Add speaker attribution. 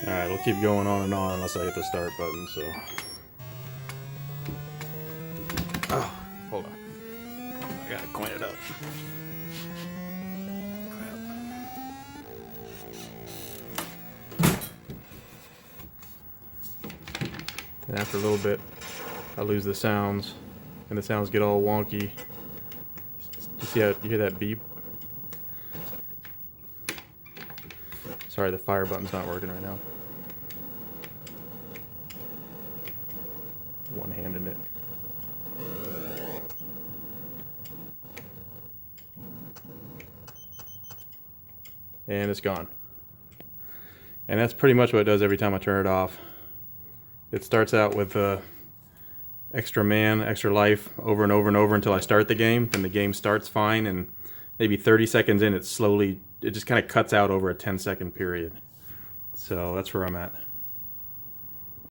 Speaker 1: Alright, it'll keep going on and on unless I hit the start button, so. Oh, hold on. I gotta clean it up. And after a little bit, I lose the sounds, and the sounds get all wonky. You see how you hear that beep? Sorry, the fire button's not working right now. One hand in it. And it's gone. And that's pretty much what it does every time I turn it off. It starts out with extra man, extra life over and over and over until I start the game. Then the game starts fine, and maybe 30 seconds in, it just kind of cuts out over a 10-second period. So that's where I'm at.